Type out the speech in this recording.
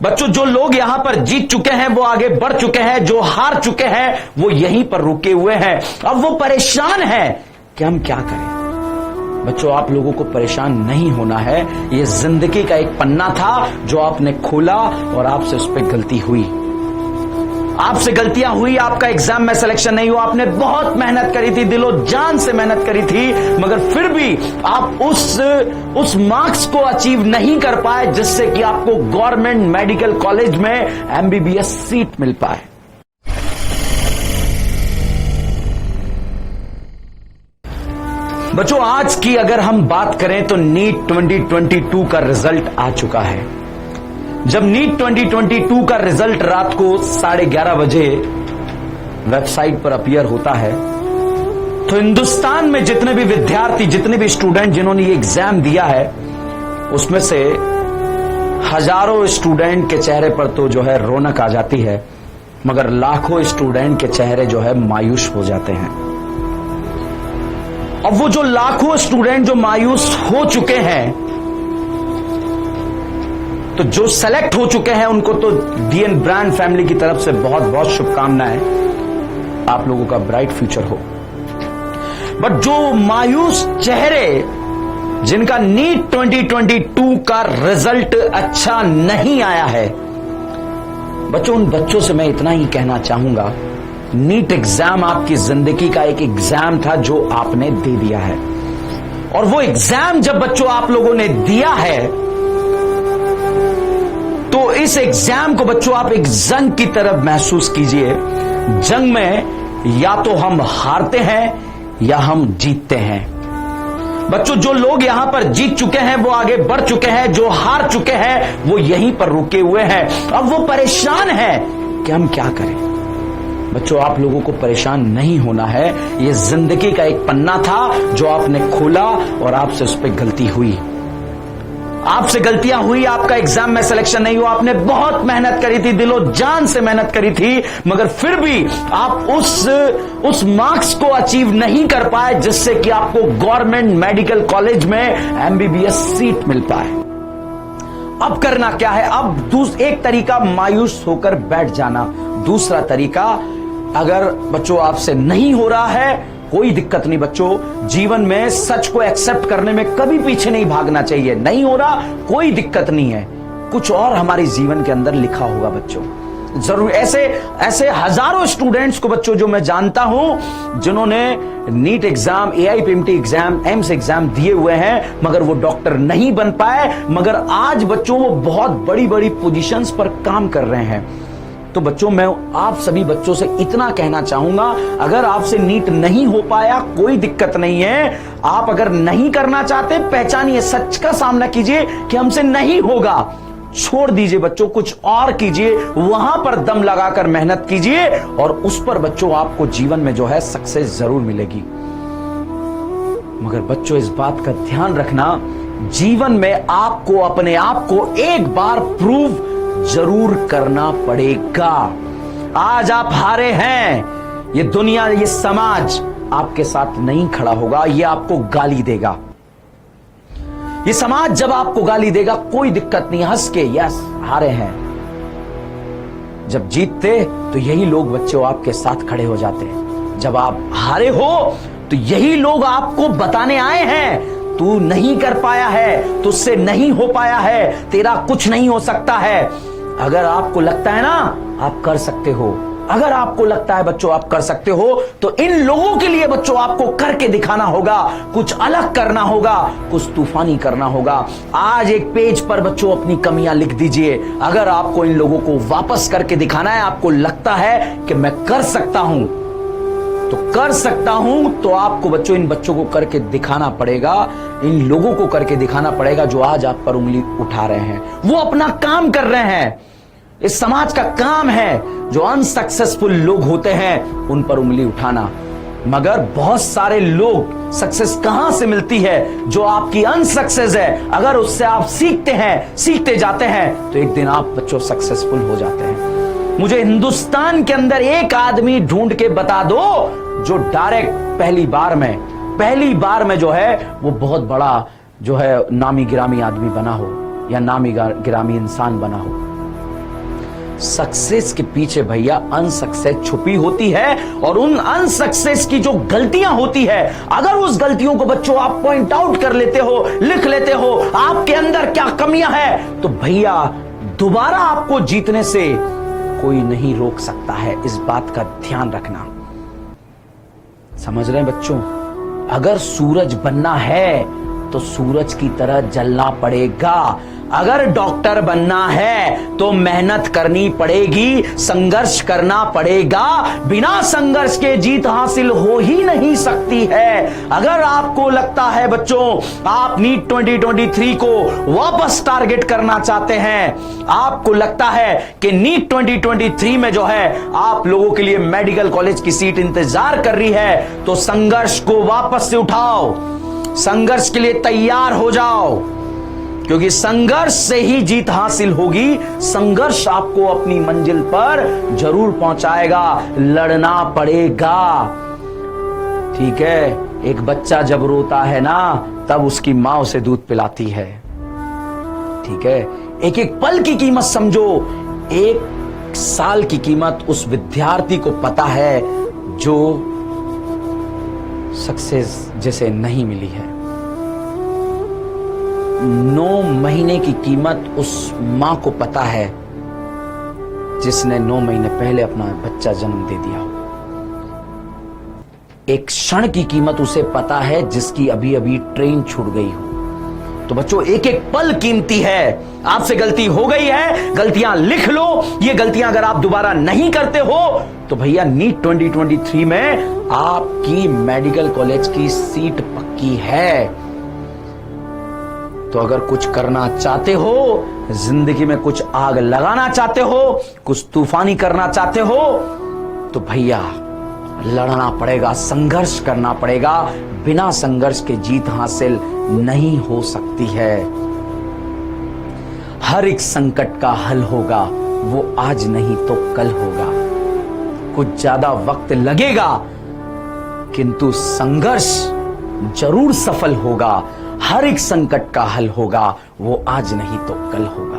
बच्चों, जो लोग यहां पर जीत चुके हैं वो आगे बढ़ चुके हैं, जो हार चुके हैं वो यहीं पर रुके हुए हैं। अब वो परेशान हैं कि हम क्या करें। बच्चों, आप लोगों को परेशान नहीं होना है। ये जिंदगी का एक पन्ना था जो आपने खोला और आपसे उस पर गलती हुई, आपसे गलतियां हुई। आपका एग्जाम में सिलेक्शन नहीं हुआ, आपने बहुत मेहनत करी थी, दिलो जान से मेहनत करी थी, मगर फिर भी आप उस मार्क्स को अचीव नहीं कर पाए जिससे कि आपको गवर्नमेंट मेडिकल कॉलेज में एमबीबीएस सीट मिल पाए। बच्चों, आज की अगर हम बात करें तो नीट 2022 का रिजल्ट आ चुका है। जब नीट 2022 का रिजल्ट रात को 11:30 बजे वेबसाइट पर अपीयर होता है तो हिंदुस्तान में जितने भी विद्यार्थी, जितने भी स्टूडेंट जिन्होंने ये एग्जाम दिया है, उसमें से हजारों स्टूडेंट के चेहरे पर तो जो है रौनक आ जाती है, मगर लाखों स्टूडेंट के चेहरे जो है मायूस हो जाते हैं। अब वो जो लाखों स्टूडेंट जो मायूस हो चुके हैं, तो जो सेलेक्ट हो चुके हैं उनको तो डीएन ब्रांड फैमिली की तरफ से बहुत बहुत शुभकामनाएं, आप लोगों का ब्राइट फ्यूचर हो। बट जो मायूस चेहरे, जिनका नीट 2022 का रिजल्ट अच्छा नहीं आया है, बच्चों, उन बच्चों से मैं इतना ही कहना चाहूंगा, नीट एग्जाम आपकी जिंदगी का एक एग्जाम था जो आपने दे दिया है। और वो एग्जाम जब बच्चों आप लोगों ने दिया है तो इस एग्जाम को बच्चों आप एक जंग की तरह महसूस कीजिए। जंग में या तो हम हारते हैं या हम जीतते हैं। बच्चों, जो लोग यहां पर जीत चुके हैं वो आगे बढ़ चुके हैं, जो हार चुके हैं वो यहीं पर रुके हुए हैं। अब वो परेशान हैं कि हम क्या करें। बच्चों, आप लोगों को परेशान नहीं होना है। ये जिंदगी का एक पन्ना था जो आपने खोला और आपसे उस पर गलती हुई, आपसे गलतियां हुई। आपका एग्जाम में सिलेक्शन नहीं हुआ, आपने बहुत मेहनत करी थी, दिलो जान से मेहनत करी थी, मगर फिर भी आप उस मार्क्स को अचीव नहीं कर पाए जिससे कि आपको गवर्नमेंट मेडिकल कॉलेज में एमबीबीएस सीट मिल पाए। अब करना क्या है? अब एक तरीका मायूस होकर बैठ जाना, दूसरा तरीका, अगर बच्चों आपसे नहीं हो रहा है, कोई दिक्कत नहीं बच्चों। जीवन में सच को एक्सेप्ट करने में कभी पीछे नहीं भागना चाहिए। नहीं हो रहा, कोई दिक्कत नहीं है, कुछ और हमारे जीवन के अंदर लिखा होगा बच्चों। जरूर ऐसे हजारों स्टूडेंट्स को बच्चों जो मैं जानता हूं जिन्होंने NEET exam, AIPMT exam, AIIMS exam दिए हुए हैं, मगर वो डॉक्टर नहीं बन पाए, मगर आज बच्चों वो बहुत बड़ी बड़ी पोजीशंस पर काम कर रहे हैं। तो बच्चों, मैं आप सभी बच्चों से इतना कहना चाहूंगा, अगर आपसे नीट नहीं हो पाया कोई दिक्कत नहीं है। आप अगर नहीं करना चाहते, पहचानिए, सच का सामना कीजिए कि हमसे नहीं होगा, छोड़ दीजिए बच्चों, कुछ और कीजिए, वहां पर दम लगाकर मेहनत कीजिए और उस पर बच्चों आपको जीवन में जो है सक्सेस जरूर मिलेगी। मगर बच्चों, इस बात का ध्यान रखना, जीवन में आपको अपने आप को एक बार प्रूव जरूर करना पड़ेगा। आज आप हारे हैं, ये दुनिया, ये समाज आपके साथ नहीं खड़ा होगा, ये आपको गाली देगा। ये समाज जब आपको गाली देगा कोई दिक्कत नहीं, हंस के यस हारे हैं। जब जीतते तो यही लोग बच्चों आपके साथ खड़े हो जाते हैं। जब आप हारे हो तो यही लोग आपको बताने आए हैं, तू नहीं कर पाया है, तुझसे नहीं हो पाया है, तेरा कुछ नहीं हो सकता है। अगर आपको लगता है ना आप कर सकते हो, अगर आपको लगता है बच्चों आप कर सकते हो, तो इन लोगों के लिए बच्चों आपको करके दिखाना होगा, कुछ अलग करना होगा, कुछ तूफानी करना होगा। आज एक पेज पर बच्चों अपनी कमियां लिख दीजिए। अगर आपको इन लोगों को वापस करके दिखाना है, आपको लगता है कि मैं कर सकता हूं तो कर सकता हूं, तो आपको बच्चों इन बच्चों को करके दिखाना पड़ेगा, इन लोगों को करके दिखाना पड़ेगा जो आज आप पर उंगली उठा रहे हैं। वो अपना काम कर रहे हैं, इस समाज का काम है जो अनसक्सेसफुल लोग होते हैं उन पर उंगली उठाना। मगर बहुत सारे लोग, सक्सेस कहां से मिलती है? जो आपकी अनसक्सेस है, अगर उससे आप सीखते हैं, सीखते जाते हैं, तो एक दिन आप बच्चों सक्सेसफुल हो जाते हैं। मुझे हिंदुस्तान के अंदर एक आदमी ढूंढ के बता दो जो डायरेक्ट पहली बार में जो है वो बहुत बड़ा जो है नामी गिरामी आदमी बना हो या नामी गिरामी इंसान बना हो। सक्सेस के पीछे भैया अनसक्सेस छुपी होती है, और उन अनसक्सेस की जो गलतियां होती है, अगर उस गलतियों को बच्चों आप पॉइंट आउट कर लेते हो, लिख लेते हो आपके अंदर क्या कमियां हैं, तो भैया दोबारा आपको जीतने से कोई नहीं रोक सकता है। इस बात का ध्यान रखना। समझ रहे हैं बच्चों? अगर सूरज बनना है तो सूरज की तरह जलना पड़ेगा। अगर डॉक्टर बनना है तो मेहनत करनी पड़ेगी, संघर्ष करना पड़ेगा। बिना संघर्ष के जीत हासिल हो ही नहीं सकती है। अगर आपको लगता है बच्चों आप नीट 2023 को वापस टारगेट करना चाहते हैं, आपको लगता है कि नीट 2023 में जो है आप लोगों के लिए मेडिकल कॉलेज की सीट इंतजार कर रही है, तो संघर्ष को वापस से उठाओ, संघर्ष के लिए तैयार हो जाओ, क्योंकि संघर्ष से ही जीत हासिल होगी। संघर्ष आपको अपनी मंजिल पर जरूर पहुंचाएगा, लड़ना पड़ेगा। ठीक है, एक बच्चा जब रोता है ना, तब उसकी मां उसे दूध पिलाती है। ठीक है, एक एक पल की कीमत समझो, एक साल की कीमत उस विद्यार्थी को पता है जो सक्सेस जैसे नहीं मिली है। 9 महीने की कीमत उस मां को पता है जिसने 9 महीने पहले अपना बच्चा जन्म दे दिया हो। एक क्षण की कीमत उसे पता है जिसकी अभी अभी ट्रेन छूट गई हो। तो बच्चों एक एक पल कीमती है। आपसे गलती हो गई है, गलतियां लिख लो। ये गलतियां अगर आप दोबारा नहीं करते हो तो भैया नीट 2023 में आपकी मेडिकल कॉलेज की सीट पक्की है। तो अगर कुछ करना चाहते हो, जिंदगी में कुछ आग लगाना चाहते हो, कुछ तूफानी करना चाहते हो, तो भैया लड़ना पड़ेगा, संघर्ष करना पड़ेगा। बिना संघर्ष के जीत हासिल नहीं हो सकती है। हर एक संकट का हल होगा, वो आज नहीं तो कल होगा। कुछ ज्यादा वक्त लगेगा, किंतु संघर्ष जरूर सफल होगा। हर एक संकट का हल होगा, वो आज नहीं तो कल होगा।